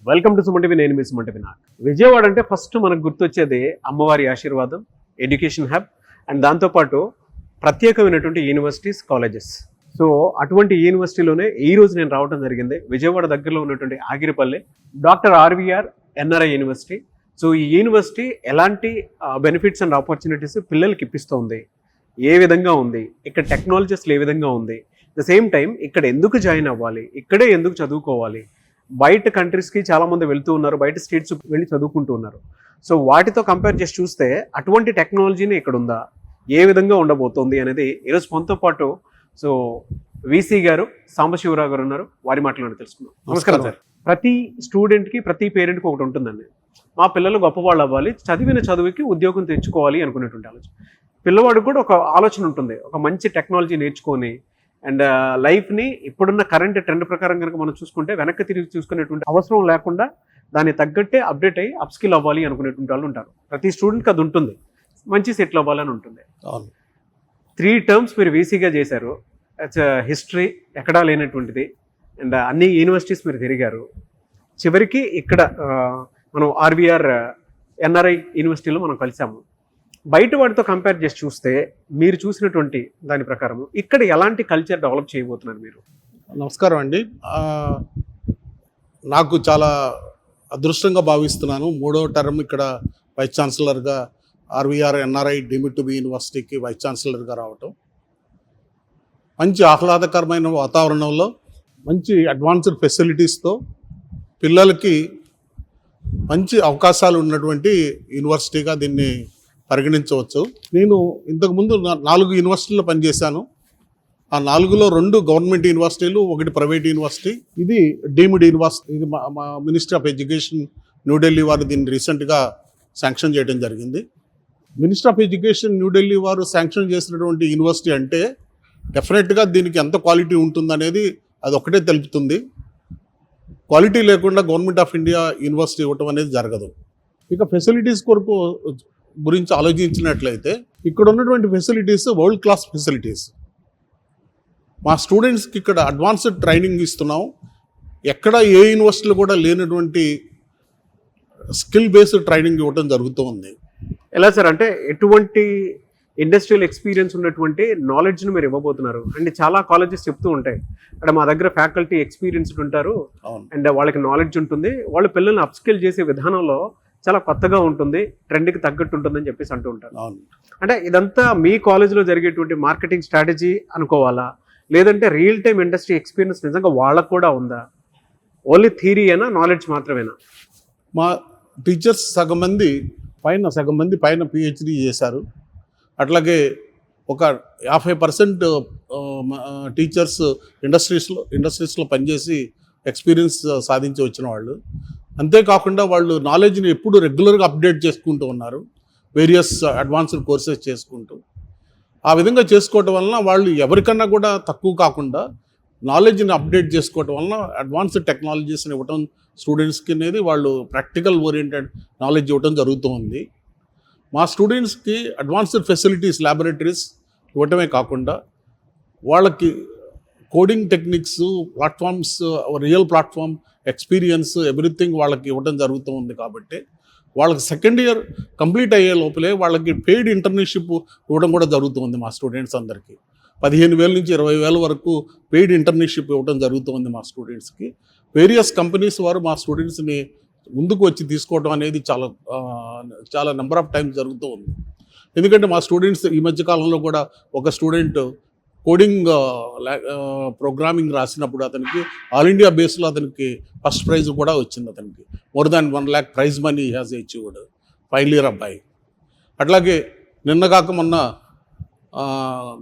Welcome to Suman TV. నేను మీ Suman TV. Vijayawada అంటే first మనకు గుర్తొచ్చేది అమ్మవారి ఆశీర్వాదం, ఎడ్యుకేషన్ హబ్ అండ్ దాంతోపాటు ప్రత్యేకమైనటువంటి యూనివర్సిటీస్, కాలేజెస్. సో అటువంటి యూనివర్సిటీలోనే ఈ రోజు నేను రావడం జరిగింది. విజయవాడ దగ్గరలో ఉన్నటువంటి Agiripalli doctor RVR NRI university. So ఈ యూనివర్సిటీ ఎలాంటి బెనిఫిట్స్ అండ్ ఆపర్చునిటీస్ పిల్లలకి ఇప్పిస్తుంది, ఏ విధంగా ఉంది, ఇక్కడ టెక్నాలజీస్లో ఏ విధంగా ఉంది, ద సేమ్ టైం ఇక్కడ ఎందుకు జాయిన్ అవ్వాలి, ఇక్కడే ఎందుకు చదువుకోవాలి, బయట కంట్రీస్కి చాలామంది వెళ్తూ ఉన్నారు, బయట స్టేట్స్ వెళ్ళి చదువుకుంటూ ఉన్నారు. సో వాటితో కంపేర్ చేసి చూస్తే అటువంటి టెక్నాలజీని ఇక్కడ ఉందా, ఏ విధంగా ఉండబోతోంది అనేది ఈరోజు మనతో పాటు సో వీసీ గారు, సాంబశివరావు గారు ఉన్నారు. వారి మాటలను తెలుసుకుందాం. నమస్కారం సార్. ప్రతి స్టూడెంట్కి, ప్రతి పేరెంట్కి ఒకటి ఉంటుందండి, మా పిల్లలు గొప్పవాళ్ళు అవ్వాలి, చదివిన చదువుకి ఉద్యోగం తెచ్చుకోవాలి అనుకునేటువంటి ఆలోచన. పిల్లవాడికి కూడా ఒక ఆలోచన ఉంటుంది, ఒక మంచి టెక్నాలజీ నేర్చుకొని అండ్ లైఫ్ని ఇప్పుడున్న కరెంట్ ట్రెండ్ ప్రకారం కనుక మనం చూసుకుంటే వెనక్కి తిరిగి చూసుకునేటువంటి అవసరం లేకుండా దాన్ని తగ్గట్టే అప్డేట్ అయ్యి అప్స్కిల్ అవ్వాలి అనుకునేటువంటి వాళ్ళు ఉంటారు. ప్రతి స్టూడెంట్కి అది ఉంటుంది, మంచి సెటిల్ అవ్వాలని ఉంటుంది. 3 terms మీరు వీసీగా చేశారు. హిస్టరీ ఎక్కడా లేనటువంటిది అండ్ అన్ని యూనివర్సిటీస్ మీరు తిరిగారు. చివరికి ఇక్కడ మనం ఆర్వీఆర్ ఎన్ఆర్ఐ యూనివర్సిటీలో మనం కలిసాము. బయట వాటితో కంపేర్ చేసి చూస్తే మీరు చూసినటువంటి దాని ప్రకారం ఇక్కడ ఎలాంటి కల్చర్ డెవలప్ చేయబోతున్నారు మీరు? నమస్కారం అండి. నాకు చాలా అదృష్టంగా భావిస్తున్నాను. 3వ టర్మ్ ఇక్కడ వైస్ ఛాన్సలర్గా RVR NRI deemed to be యూనివర్సిటీకి వైస్ ఛాన్సలర్గా రావటం, మంచి ఆహ్లాదకరమైన వాతావరణంలో మంచి అడ్వాన్స్డ్ ఫెసిలిటీస్తో పిల్లలకి మంచి అవకాశాలు ఉన్నటువంటి యూనివర్సిటీగా దీన్ని పరిగణించవచ్చు. నేను ఇంతకుముందు 4 యూనివర్సిటీల్లో పనిచేశాను. ఆ 4లో 2 గవర్నమెంట్ యూనివర్సిటీలు, 1 ప్రైవేట్ యూనివర్సిటీ. ఇది డీమ్డ్ యూనివర్సిటీ. ఇది మా మినిస్ట్రీ ఆఫ్ ఎడ్యుకేషన్ న్యూఢిల్లీ వారు దీన్ని రీసెంట్గా శాంక్షన్ చేయడం జరిగింది. మినిస్ట్రీ ఆఫ్ ఎడ్యుకేషన్ న్యూఢిల్లీ వారు శాంక్షన్ చేసినటువంటి యూనివర్సిటీ అంటే డెఫినెట్గా దీనికి ఎంత క్వాలిటీ ఉంటుందనేది అది ఒకటే తెలుపుతుంది. క్వాలిటీ లేకుండా గవర్నమెంట్ ఆఫ్ ఇండియా యూనివర్సిటీ ఇవ్వటం అనేది జరగదు. ఇక ఫెసిలిటీస్ గురించి ఆలోచించినట్లయితే ఇక్కడ ఉన్నటువంటి ఫెసిలిటీస్ వరల్డ్ క్లాస్ ఫెసిలిటీస్. మా స్టూడెంట్స్కి ఇక్కడ అడ్వాన్స్డ్ ట్రైనింగ్ ఇస్తున్నాం. ఎక్కడ ఏ యూనివర్సిటీలో కూడా లేనటువంటి స్కిల్ బేస్డ్ ట్రైనింగ్ ఇవ్వడం జరుగుతూ ఉంది. ఎలా సార్, అంటే ఎటువంటి ఇండస్ట్రియల్ ఎక్స్పీరియన్స్ ఉన్నటువంటి నాలెడ్జ్ని మీరు ఇవ్వబోతున్నారు? అండ్ చాలా కాలేజెస్ చెప్తూ ఉంటాయి, అంటే మా దగ్గర ఫ్యాకల్టీ ఎక్స్పీరియన్స్డ్ ఉంటారు అండ్ వాళ్ళకి నాలెడ్జ్ ఉంటుంది, వాళ్ళు పిల్లల్ని అప్స్కిల్ చేసే విధానంలో చాలా కొత్తగా ఉంటుంది, ట్రెండ్కి తగ్గట్టు ఉంటుందని చెప్పేసి అంటూ ఉంటారు. అంటే ఇదంతా మీ కాలేజ్లో జరిగేటువంటి మార్కెటింగ్ స్ట్రాటజీ అనుకోవాలా, లేదంటే రియల్ టైమ్ ఇండస్ట్రీ ఎక్స్పీరియన్స్ నిజంగా వాళ్ళకు కూడా ఉందా? ఓన్లీ థియరీ అయినా, నాలెడ్జ్ మాత్రమేనా? మా టీచర్స్ సగం మంది పైన పిహెచ్డి చేశారు. అట్లాగే ఒక 50% టీచర్స్ ఇండస్ట్రీస్లో పనిచేసి ఎక్స్పీరియన్స్ సాధించి వచ్చిన వాళ్ళు. అంతేకాకుండా వాళ్ళు నాలెడ్జ్ని ఎప్పుడు రెగ్యులర్గా అప్డేట్ చేసుకుంటూ ఉన్నారు, వేరియస్ అడ్వాన్స్డ్ కోర్సెస్ చేసుకుంటూ. ఆ విధంగా చేసుకోవటం వలన వాళ్ళు ఎవరికన్నా కూడా తక్కువ కాకుండా నాలెడ్జ్ని అప్డేట్ చేసుకోవటం వలన అడ్వాన్స్డ్ టెక్నాలజీస్ని ఇవ్వటం స్టూడెంట్స్కి అనేది వాళ్ళు ప్రాక్టికల్ ఓరియంటెడ్ నాలెడ్జ్ ఇవ్వటం జరుగుతూ ఉంది. మా స్టూడెంట్స్కి అడ్వాన్స్డ్ ఫెసిలిటీస్, ల్యాబొరేటరీస్ ఇవ్వటమే కాకుండా వాళ్ళకి coding techniques, platforms, real platform experience, everything వాళ్ళకి ఇవ్వడం జరుగుతూ ఉంది. కాబట్టి వాళ్ళకి 2nd ఇయర్ కంప్లీట్ అయ్యే లోపలే వాళ్ళకి పెయిడ్ ఇంటర్న్షిప్ ఇవ్వడం కూడా జరుగుతుంది. మా స్టూడెంట్స్ అందరికీ 15,000 నుంచి 20,000 వరకు పెయిడ్ ఇంటర్న్షిప్ ఇవ్వడం జరుగుతుంది మా స్టూడెంట్స్కి. వేరియస్ కంపెనీస్ వారు మా స్టూడెంట్స్ని ముందుకు వచ్చి తీసుకోవడం అనేది చాలా నెంబర్ ఆఫ్ టైమ్స్ జరుగుతూ ఉంది. ఎందుకంటే మా స్టూడెంట్స్ ఈ మధ్యకాలంలో కూడా ఒక స్టూడెంట్ కోడింగ్ ప్రోగ్రామింగ్ రాసినప్పుడు అతనికి ఆల్ ఇండియా బేస్లో అతనికి ఫస్ట్ ప్రైజ్ కూడా వచ్చింది. అతనికి more than 1 lakh prize money has achieved, final year అబ్బాయి. అట్లాగే నిన్నగాక మొన్న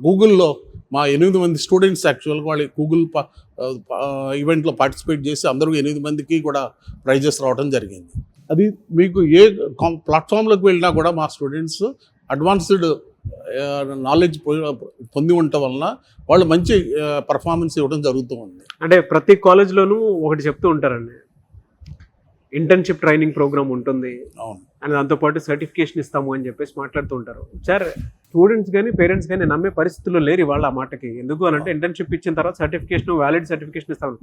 గూగుల్లో మా 8 మంది స్టూడెంట్స్ యాక్చువల్గా వాళ్ళు గూగుల్ ఈవెంట్లో పార్టిసిపేట్ చేసి అందరూ 8 మందికి కూడా ప్రైజెస్ రావడం జరిగింది. అది మీకు ఏ ప్లాట్ఫామ్లోకి వెళ్ళినా కూడా మా స్టూడెంట్స్ అడ్వాన్స్డ్ నాలెడ్జ్ పొంది ఉండటం వలన వాళ్ళు మంచి పర్ఫార్మెన్స్ ఇవ్వడం జరుగుతూ ఉంది. అంటే ప్రతి కాలేజ్లోనూ ఒకటి చెప్తూ ఉంటారండి, ఇంటర్న్షిప్ ట్రైనింగ్ ప్రోగ్రామ్ ఉంటుంది అవును. అండ్ దాంతోపాటు సర్టిఫికేషన్ ఇస్తాము అని చెప్పేసి మాట్లాడుతూ ఉంటారు. సార్ స్టూడెంట్స్ కానీ పేరెంట్స్ కానీ నమ్మే పరిస్థితుల్లో లేరు వాళ్ళ ఆ మాటకి. ఎందుకు అని అంటే ఇంటర్న్షిప్ ఇచ్చిన తర్వాత సర్టిఫికేషన్, వ్యాలిడ్ సర్టిఫికేషన్ ఇస్తాము.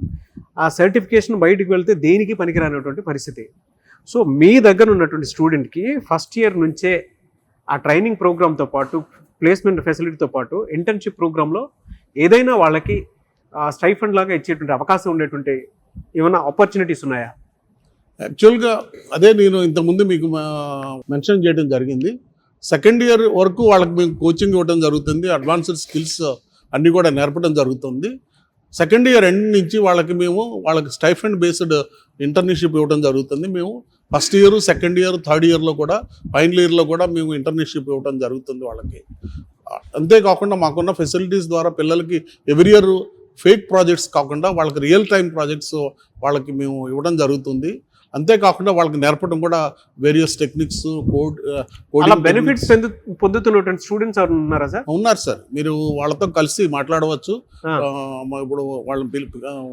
ఆ సర్టిఫికేషన్ బయటికి వెళ్తే దేనికి పనికిరానటువంటి పరిస్థితి. సో మీ దగ్గర ఉన్నటువంటి స్టూడెంట్కి ఫస్ట్ ఇయర్ నుంచే ఆ ట్రైనింగ్ ప్రోగ్రామ్తో పాటు ప్లేస్మెంట్ ఫెసిలిటీతో పాటు ఇంటర్న్షిప్ ప్రోగ్రాంలో ఏదైనా వాళ్ళకి స్టైఫండ్ లాగా ఇచ్చేటువంటి అవకాశం ఉండేటువంటి ఏమైనా ఆపర్చునిటీస్ ఉన్నాయా? యాక్చువల్గా అదే నేను ఇంతకుముందు మీకు మెన్షన్ చేయడం జరిగింది. సెకండ్ ఇయర్ వరకు వాళ్ళకి మేము కోచింగ్ ఇవ్వడం జరుగుతుంది, అడ్వాన్స్డ్ స్కిల్స్ అన్నీ కూడా నేర్పడం జరుగుతుంది. సెకండ్ ఇయర్ ఎండ్ నుంచి వాళ్ళకి స్టైఫండ్ బేస్డ్ ఇంటర్న్షిప్ ఇవ్వడం జరుగుతుంది. మేము first year, second year, third ఇయర్లో కూడా, ఫైనల్ ఇయర్లో కూడా మేము ఇంటర్న్షిప్ ఇవ్వడం జరుగుతుంది వాళ్ళకి. అంతేకాకుండా మాకున్న ఫెసిలిటీస్ ద్వారా పిల్లలకి ఎవ్రీ ఇయర్ ఫేక్ ప్రాజెక్ట్స్ కాకుండా వాళ్ళకి రియల్ టైం ప్రాజెక్ట్స్ వాళ్ళకి మేము ఇవ్వడం జరుగుతుంది. అంతేకాకుండా వాళ్ళకి నేర్పడం కూడా వేరియస్ టెక్నిక్స్, బెనిఫిట్స్ పొందుతున్నటువంటి స్టూడెంట్స్ ఉన్నారా సార్? ఉన్నారు సార్. మీరు వాళ్ళతో కలిసి మాట్లాడవచ్చు. ఇప్పుడు వాళ్ళు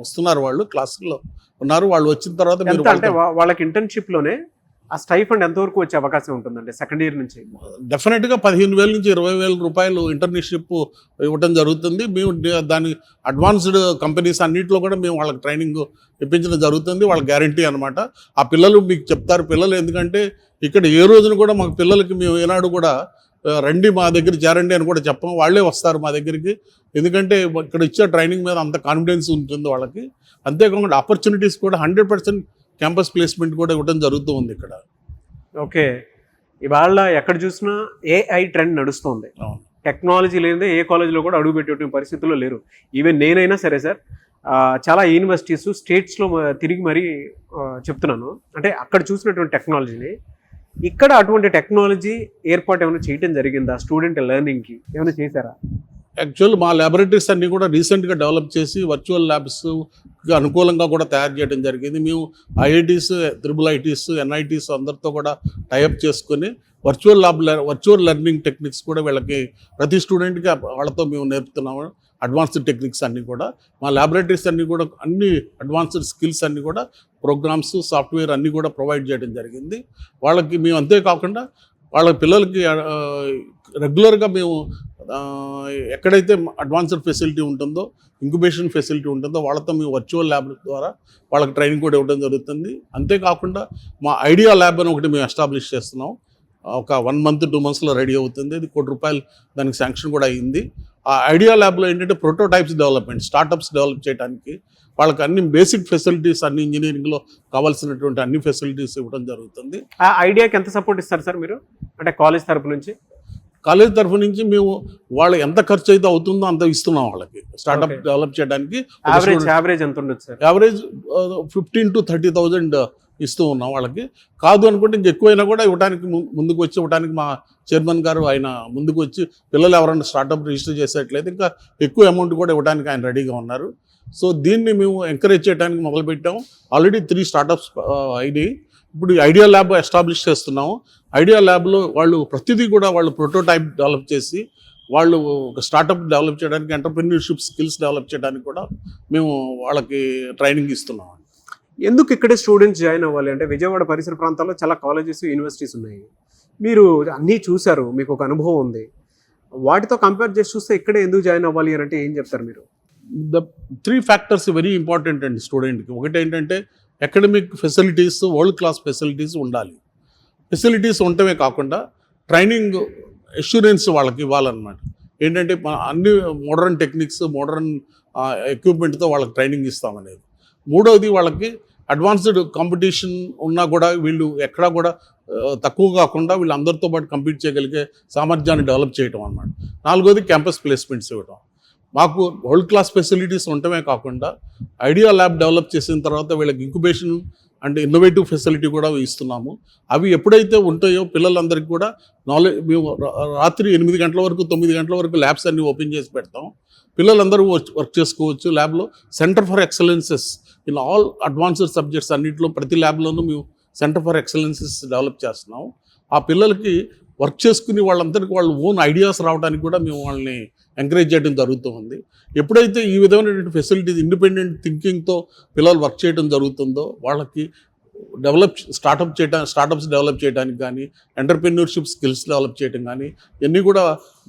వస్తున్నారు, వాళ్ళు క్లాసుల్లో ఉన్నారు. వాళ్ళు వచ్చిన తర్వాత అంటే వాళ్ళకి ఇంటర్న్షిప్ లోనే ఆ స్టైఫండ్ ఎంతవరకు వచ్చే అవకాశం ఉంటుందండి సెకండ్ ఇయర్ నుంచి? డెఫినెట్గా 15,000 నుంచి 20,000 రూపాయలు ఇంటర్న్షిప్ ఇవ్వడం జరుగుతుంది. మేము దాని అడ్వాన్స్డ్ కంపెనీస్ అన్నింటిలో కూడా మేము వాళ్ళకి ట్రైనింగ్ ఇప్పించడం జరుగుతుంది. వాళ్ళ గ్యారంటీ అనమాట. ఆ పిల్లలు మీకు చెప్తారు. పిల్లలు ఎందుకంటే ఇక్కడ ఏ రోజున కూడా మాకు పిల్లలకి మేము ఏనాడు కూడా రండి మా దగ్గర చేరండి అని కూడా చెప్పాం. వాళ్ళే వస్తారు మా దగ్గరికి. ఎందుకంటే ఇక్కడ ఇచ్చే ట్రైనింగ్ మీద అంత కాన్ఫిడెన్స్ ఉంటుంది వాళ్ళకి. అంతేకాకుండా ఆపర్చునిటీస్ కూడా 100% క్యాంపస్ ప్లేస్మెంట్ కూడా ఇవ్వడం జరుగుతూ ఉంది ఇక్కడ. ఓకే, ఇవాళ ఎక్కడ చూసినా ఏఐ ట్రెండ్ నడుస్తుంది. టెక్నాలజీ లేనిదే ఏ కాలేజీలో కూడా అడుగు పెట్టే పరిస్థితుల్లో లేరు. ఈవెన్ నేనైనా సరే సార్, చాలా యూనివర్సిటీస్ స్టేట్స్లో తిరిగి మరీ చెప్తున్నాను. అంటే అక్కడ చూసినటువంటి టెక్నాలజీని ఇక్కడ అటువంటి టెక్నాలజీ ఏర్పాటు ఏమైనా చేయడం జరిగిందా? స్టూడెంట్ లెర్నింగ్కి ఏమైనా చేశారా? యాక్చువల్ మా ల్యాబొరేటరీస్ అన్నీ కూడా రీసెంట్గా డెవలప్ చేసి వర్చువల్ ల్యాబ్స్కి అనుకూలంగా కూడా తయారు చేయడం జరిగింది. మేము ఐఐటీస్, IIITs, NITs అందరితో కూడా టైఅప్ చేసుకొని వర్చువల్ లెర్నింగ్ టెక్నిక్స్ కూడా వీళ్ళకి ప్రతి స్టూడెంట్కి వాళ్ళతో మేము నేర్పుతున్నాము. అడ్వాన్స్డ్ టెక్నిక్స్ అన్నీ కూడా మా ల్యాబొరేటరీస్ అన్నీ కూడా అన్ని అడ్వాన్స్డ్ స్కిల్స్ అన్నీ కూడా ప్రోగ్రామ్స్, సాఫ్ట్వేర్ అన్నీ కూడా ప్రొవైడ్ చేయడం జరిగింది వాళ్ళకి. మేము అంతేకాకుండా వాళ్ళ పిల్లలకి రెగ్యులర్గా మేము ఎక్కడైతే అడ్వాన్స్డ్ ఫెసిలిటీ ఉంటుందో, ఇంక్యుబేషన్ ఫెసిలిటీ ఉంటుందో వాళ్ళతో మేము వర్చువల్ ల్యాబ్ ద్వారా వాళ్ళకి ట్రైనింగ్ కూడా ఇవ్వడం జరుగుతుంది. అంతేకాకుండా మా ఐడియా ల్యాబ్ అని ఒకటి మేము ఎస్టాబ్లిష్ చేస్తున్నాం. ఒక 1 month 2 monthsలో రెడీ అవుతుంది. అది ₹1 కోటి దానికి శాంక్షన్ కూడా అయింది. ఆ ఐడియా ల్యాబ్లో ఏంటంటే ప్రోటోటైప్స్ డెవలప్మెంట్, స్టార్టప్స్ డెవలప్ చేయడానికి వాళ్ళకి అన్ని బేసిక్ ఫెసిలిటీస్, అన్ని ఇంజనీరింగ్లో కావాల్సినటువంటి అన్ని ఫెసిలిటీస్ ఇవ్వడం జరుగుతుంది. ఆ ఐడియాకి ఎంత సపోర్ట్ ఇస్తారు సార్ మీరు, అంటే కాలేజ్ తరపు నుంచి? కాలేజ్ తరఫు నుంచి మేము వాళ్ళు ఎంత ఖర్చు అయితే అవుతుందో అంత ఇస్తున్నాం వాళ్ళకి స్టార్ట్అప్ డెవలప్ చేయడానికి. యావరేజ్ ఎంత ఉండొచ్చు సార్? యావరేజ్ 15,000 to 30,000 ఇస్తూ ఉన్నాం వాళ్ళకి. కాదు అనుకుంటే ఇంకెక్కువైనా కూడా ఇవ్వడానికి ముందుకు ఇవ్వడానికి మా చైర్మన్ గారు ఆయన ముందుకు వచ్చి పిల్లలు ఎవరైనా స్టార్ట్అప్ రిజిస్టర్ చేసేట్లయితే ఇంకా ఎక్కువ అమౌంట్ కూడా ఇవ్వడానికి ఆయన రెడీగా ఉన్నారు. సో దీన్ని మేము ఎంకరేజ్ చేయడానికి మొదలుపెట్టాము. ఆల్రెడీ 3 స్టార్టప్స్ అయినాయి. ఇప్పుడు ఐడియా ల్యాబ్ ఎస్టాబ్లిష్ చేస్తున్నాము. ఐడియా ల్యాబ్లో వాళ్ళు ప్రతిదీ కూడా వాళ్ళు ప్రోటోటైప్ డెవలప్ చేసి వాళ్ళు ఒక స్టార్టప్ డెవలప్ చేయడానికి, ఎంటర్‌ప్రెన్యూర్‌షిప్ స్కిల్స్ డెవలప్ చేయడానికి కూడా మేము వాళ్ళకి ట్రైనింగ్ ఇస్తున్నాం. ఎందుకు ఇక్కడే స్టూడెంట్స్ జాయిన్ అవ్వాలి అంటే? విజయవాడ పరిసర ప్రాంతాల్లో చాలా కాలేజెస్, యూనివర్సిటీస్ ఉన్నాయి. మీరు అన్నీ చూశారు, మీకు ఒక అనుభవం ఉంది. వాటితో కంపేర్ చేసి చూస్తే ఇక్కడే ఎందుకు జాయిన్ అవ్వాలి అని అంటే ఏం చెప్తారు మీరు? ద 3 factors వెరీ ఇంపార్టెంట్ అండి స్టూడెంట్కి. ఒకటి ఏంటంటే academic facilities, world class facilities ఉండాలి. ఫెసిలిటీస్ ఉండటమే కాకుండా ట్రైనింగ్ అష్యూరెన్స్ వాళ్ళకి ఇవ్వాలన్నమాట. ఏంటంటే అన్ని మోడర్న్ టెక్నిక్స్, మోడర్న్ ఎక్విప్మెంట్తో వాళ్ళకి ట్రైనింగ్ ఇస్తామనేది. మూడవది వాళ్ళకి అడ్వాన్స్డ్ కాంపిటీషన్ ఉన్నా కూడా వీళ్ళు ఎక్కడా కూడా తక్కువ కాకుండా వీళ్ళు అందరితో పాటు కంపీట్ చేయగలిగే సామర్థ్యాన్ని డెవలప్ చేయటం అన్నమాట. నాలుగోది క్యాంపస్ ప్లేస్మెంట్స్ ఇవ్వటం. మాకు వరల్డ్ క్లాస్ ఫెసిలిటీస్ ఉండటమే కాకుండా ఐడియా ల్యాబ్ డెవలప్ చేసిన తర్వాత వీళ్ళకి ఇంక్యుబేషన్ అండ్ ఇన్నోవేటివ్ ఫెసిలిటీ కూడా ఇస్తున్నాము. అవి ఎప్పుడైతే ఉంటాయో పిల్లలందరికీ కూడా మేము రాత్రి 8 గంటల వరకు 9 గంటల వరకు ల్యాబ్స్ అన్నీ ఓపెన్ చేసి పెడతాం. పిల్లలందరూ వర్క్ చేసుకోవచ్చు ల్యాబ్లో. Centre for excellences in all advanced subjects అన్నింటిలో ప్రతి ల్యాబ్లోనూ మేము సెంటర్ ఫర్ ఎక్సలెన్సెస్ డెవలప్ చేస్తున్నాం. ఆ పిల్లలకి వర్క్ చేసుకుని వాళ్ళందరికీ వాళ్ళ ఓన్ ఐడియాస్ రావడానికి కూడా మేము వాళ్ళని ఎంకరేజ్ చేయడం జరుగుతూ ఉంది. ఎప్పుడైతే ఈ విధమైనటువంటి ఫెసిలిటీస్, ఇండిపెండెంట్ థింకింగ్తో పిల్లలు వర్క్ చేయడం జరుగుతుందో వాళ్ళకి స్టార్టప్స్ డెవలప్ చేయడానికి కానీ, ఎంటర్‌ప్రెన్యూర్‌షిప్ స్కిల్స్ డెవలప్ చేయడం కానీ, ఇవన్నీ కూడా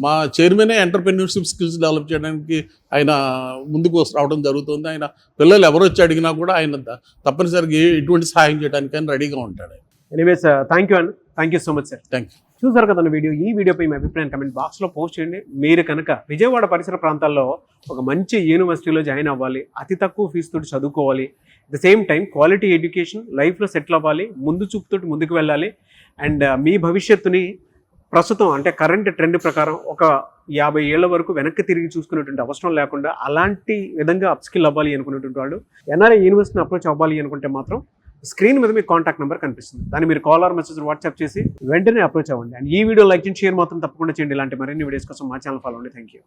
మా చైర్మనే ఎంటర్‌ప్రెన్యూర్‌షిప్ స్కిల్స్ డెవలప్ చేయడానికి ఆయన ముందుకు రావడం జరుగుతుంది. ఆయన పిల్లలు ఎవరొచ్చి అడిగినా కూడా ఆయన తప్పనిసరిగా ఎటువంటి సహాయం చేయడానికి ఆయన రెడీగా ఉంటాడు. ఎనీవేస్ థ్యాంక్ యూ అండి. Thank you so much sir. Thank you. చూసారు కదా వీడియో. ఈ వీడియోపై మీ అభిప్రాయం కమెంట్ బాక్స్లో పోస్ట్ చేయండి. మీరు కనుక విజయవాడ పరిసర ప్రాంతాల్లో ఒక మంచి యూనివర్సిటీలో జాయిన్ అవ్వాలి, అతి తక్కువ ఫీజుతో చదువుకోవాలి, the same time quality education, లైఫ్లో సెటిల్ అవ్వాలి, ముందు చూపుతోటి ముందుకు వెళ్ళాలి, అండ్ మీ భవిష్యత్తుని ప్రస్తుతం అంటే కరెంట్ ట్రెండ్ ప్రకారం ఒక 50 ఏళ్ల వరకు వెనక్కి తిరిగి చూసుకునేటువంటి అవసరం లేకుండా అలాంటి విధంగా అప్స్కిల్ అవ్వాలి అనుకునేటువంటి వాళ్ళు ఎన్ఆర్ఐ యూనివర్సిటీని అప్రోచ్ అవ్వాలి అనుకుంటే మాత్రం స్క్రీన్ మీద మీ కాంటాక్ట్ నెంబర్ కనిపిస్తుంది. దాన్ని మీరు కాల్ ఆర్ మెసేజ్ వాట్సాప్ చేసి వెంటనే అప్రోచ్ అవ్వండి. అండ్ ఈ వీడియో లైక్ చేయండి, షేర్ మాత్రం తప్పకుండా చేయండి. ఇలాంటి మరిన్ని వీడియోస్ కోసం మా ఛానల్ ఫాలో అవ్వండి. Thank you.